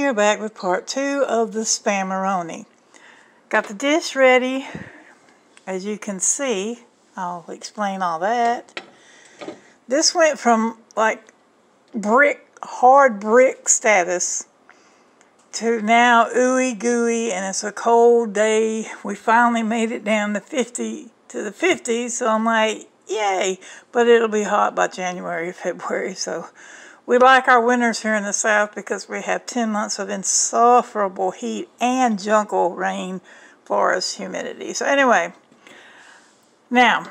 here back with part 2 of the Spamaroni. Got the dish ready. As you can see, I'll explain all that. This went from like hard brick status to now ooey gooey, and it's a cold day. We finally made it down to the 50s, so I'm like, yay! But it'll be hot by January, February, so we like our winters here in the South because we have 10 months of insufferable heat and jungle rain, forest humidity. So anyway, now,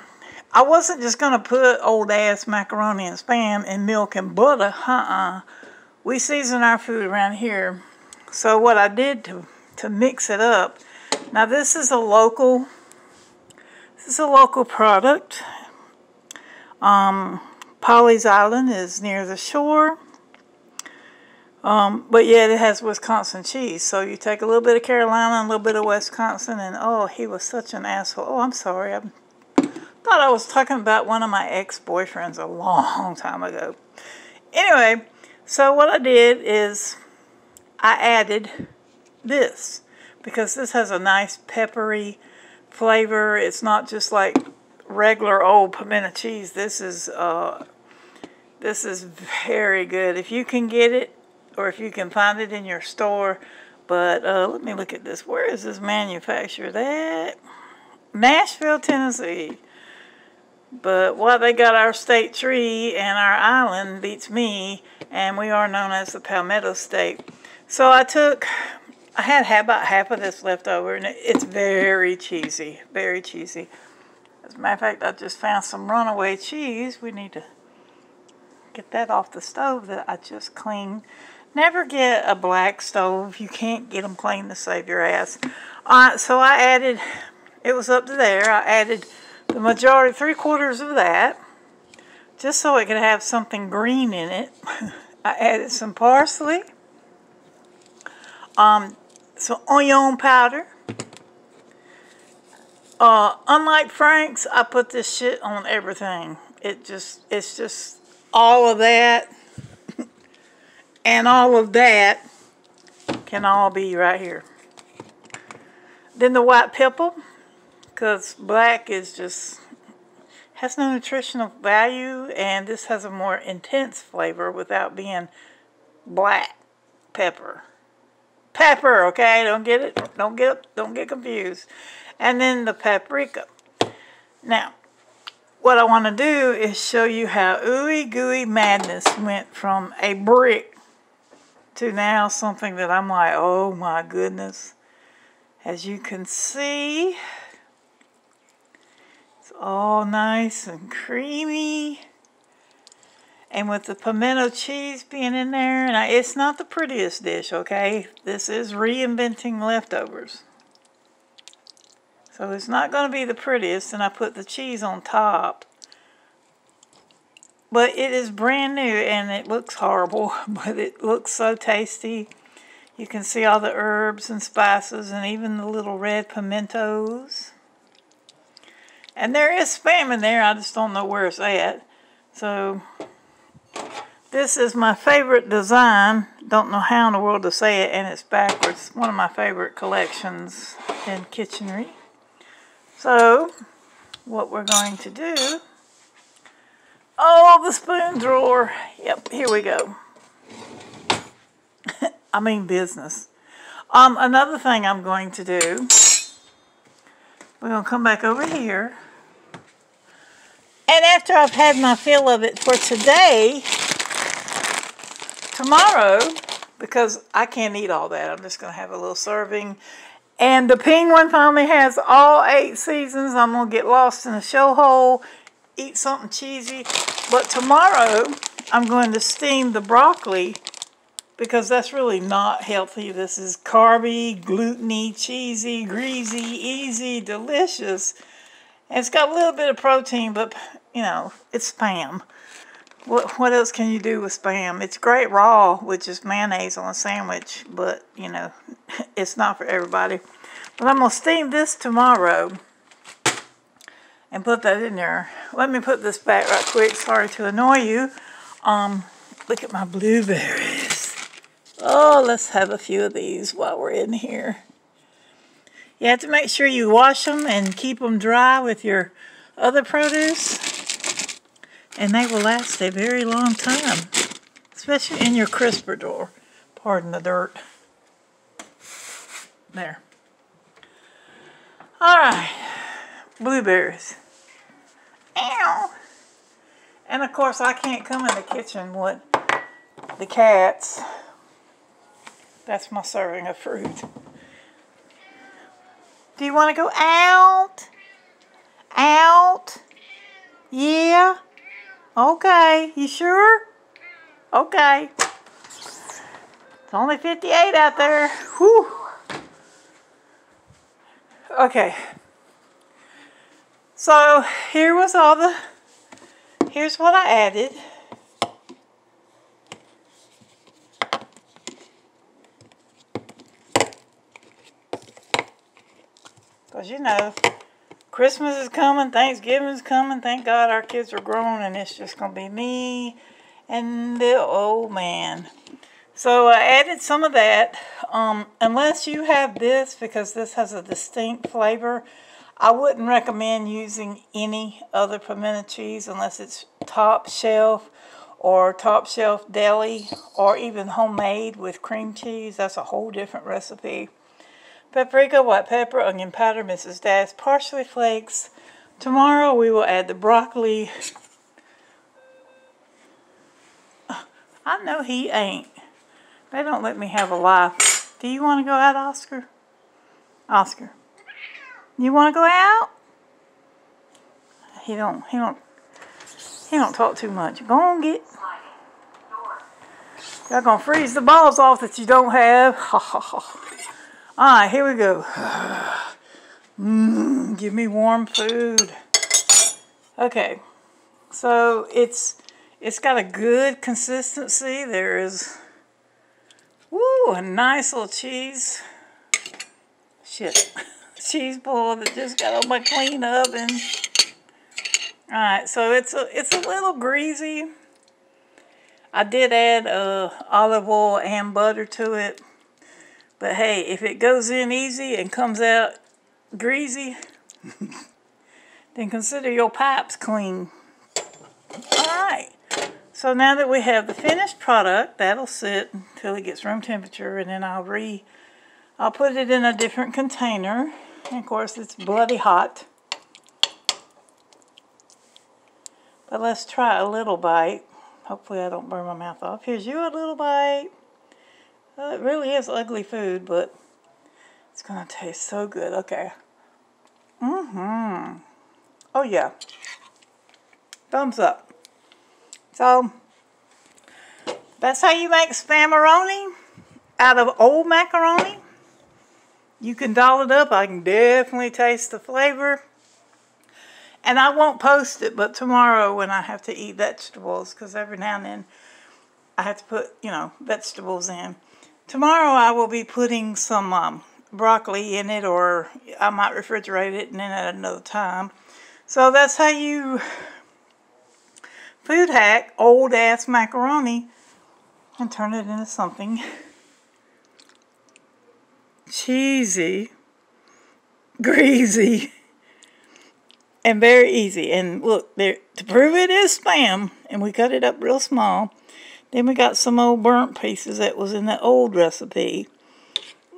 I wasn't just going to put old ass macaroni and spam in milk and butter. We season our food around here. So what I did to mix it up, now this is a local product. Polly's Island is near the shore. But yet it has Wisconsin cheese. So you take a little bit of Carolina and a little bit of Wisconsin, and oh, he was such an asshole. Oh, I'm sorry. I thought I was talking about one of my ex-boyfriends a long time ago. Anyway, so what I did is I added this because this has a nice peppery flavor. It's not just like regular old pimento cheese. This is very good if you can get it, or if you can find it in your store. But let me look at this. Where is this manufactured at? Nashville, Tennessee. But what they got, our state tree and our island beats me, and we are known as the Palmetto State. So I had about half of this left over, and it's very cheesy, very cheesy. As a matter of fact, I just found some runaway cheese. We need to get that off the stove that I just cleaned. Never get a black stove. You can't get them clean to save your ass. So I added, it was up to there, I added the majority, 3/4 of that, just so it could have something green in it. I added some parsley, some onion powder. Unlike Frank's, I put this shit on everything. It's just all of that and all of that can all be right here. Then the white pepper, because black is just, has no nutritional value, and this has a more intense flavor without being black pepper. Pepper, okay? Don't get it, don't get confused. And then the paprika. Now, what I want to do is show you how ooey gooey madness went from a brick to now something that I'm like, oh my goodness. As you can see, it's all nice and creamy. And with the pimento cheese being in there, and it's not the prettiest dish, okay? This is reinventing leftovers. So it's not going to be the prettiest, and I put the cheese on top. But it is brand new, and it looks horrible, but it looks so tasty. You can see all the herbs and spices, and even the little red pimentos. And there is spam in there, I just don't know where it's at. So this is my favorite design. Don't know how in the world to say it, and it's backwards. One of my favorite collections in kitchenery. So, what we're going to do, oh, the spoon drawer. Yep, here we go. I mean business. Another thing I'm going to do, we're going to come back over here. And after I've had my fill of it for today, tomorrow, because I can't eat all that, I'm just going to have a little serving. And the penguin finally has all 8 seasons. I'm going to get lost in a show hole, eat something cheesy. But tomorrow, I'm going to steam the broccoli because that's really not healthy. This is carby, gluten-y, cheesy, greasy, easy, delicious. And it's got a little bit of protein, but, you know, it's Spam. What else can you do with Spam? It's great raw with just mayonnaise on a sandwich, but, you know, it's not for everybody. But I'm going to steam this tomorrow and put that in there. Let me put this back right quick. Sorry to annoy you. Look at my blueberries. Oh, let's have a few of these while we're in here. You have to make sure you wash them and keep them dry with your other produce, and they will last a very long time, especially in your crisper drawer. Pardon the dirt. There. All right, blueberries. Ow! And of course, I can't come in the kitchen with the cats. That's my serving of fruit. Do you want to go out? Out? Yeah? Okay. You sure? Okay. It's only 58 out there. Whew. Okay. So here's what I added. Because you know, Christmas is coming, Thanksgiving is coming. Thank God our kids are grown and it's just going to be me and the old man. So I added some of that. Unless you have this, because this has a distinct flavor, I wouldn't recommend using any other pimento cheese unless it's top shelf or top shelf deli or even homemade with cream cheese. That's a whole different recipe. Paprika, white pepper, onion powder, Mrs. Dash, parsley flakes. Tomorrow we will add the broccoli. I know he ain't. They don't let me have a life. Do you want to go out, Oscar? Oscar. You want to go out? He don't talk too much. Go on, get. Y'all gonna freeze the balls off that you don't have. Ha ha ha. Alright, here we go. Give me warm food. Okay, so it's got a good consistency. There is, a nice little cheese. Cheese ball that just got on my clean oven. Alright, so it's a little greasy. I did add olive oil and butter to it. But hey, if it goes in easy and comes out greasy, then consider your pipes clean. Alright, so now that we have the finished product, that'll sit until it gets room temperature, and then I'll put it in a different container. And of course, it's bloody hot. But let's try a little bite. Hopefully I don't burn my mouth off. Here's you a little bite. It really is ugly food, but it's going to taste so good. Okay. Oh, yeah. Thumbs up. So, that's how you make Spamaroni out of old macaroni. You can doll it up. I can definitely taste the flavor. And I won't post it, but tomorrow when I have to eat vegetables, because every now and then I have to put, vegetables in. Tomorrow I will be putting some broccoli in it, or I might refrigerate it and then at another time. So that's how you food hack old ass macaroni and turn it into something cheesy, greasy, and very easy. And look, there, to prove it is Spam, and we cut it up real small. Then we got some old burnt pieces that was in the old recipe.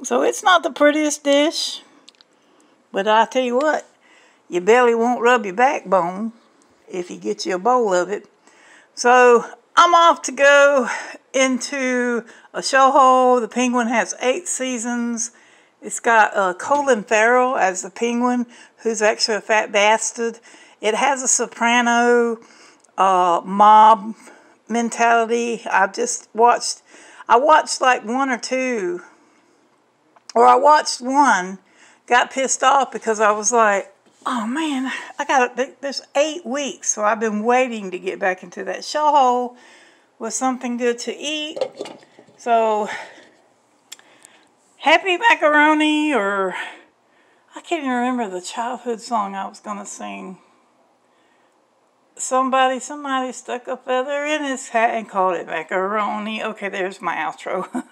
So it's not the prettiest dish, but I tell you what, your belly won't rub your backbone if you get you a bowl of it. So I'm off to go into a show hole. The Penguin has 8 seasons. It's got Colin Farrell as the Penguin, who's actually a fat bastard. It has a soprano mob mentality. I watched like 1 or 2, or I watched one, got pissed off because I was like, oh man, there's 8 weeks, so I've been waiting to get back into that show hole with something good to eat. So, Happy Macaroni, or I can't even remember the childhood song I was going to sing. Somebody stuck a feather in his hat and called it macaroni. Okay, there's my outro.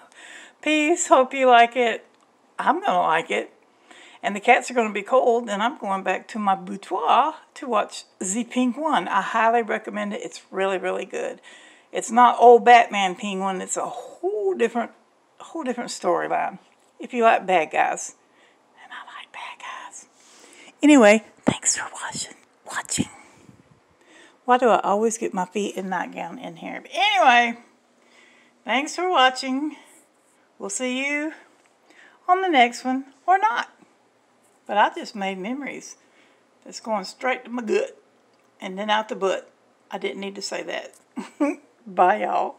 Peace. Hope you like it. I'm going to like it. And the cats are going to be cold, and I'm going back to my boudoir to watch The Penguin. I highly recommend it. It's really, really good. It's not old Batman Penguin. It's a whole different storyline. If you like bad guys. And I like bad guys. Anyway, thanks for watching. Why do I always get my feet and nightgown in here? But anyway, thanks for watching. We'll see you on the next one, or not. But I just made memories. That's going straight to my gut and then out the butt. I didn't need to say that. Bye, y'all.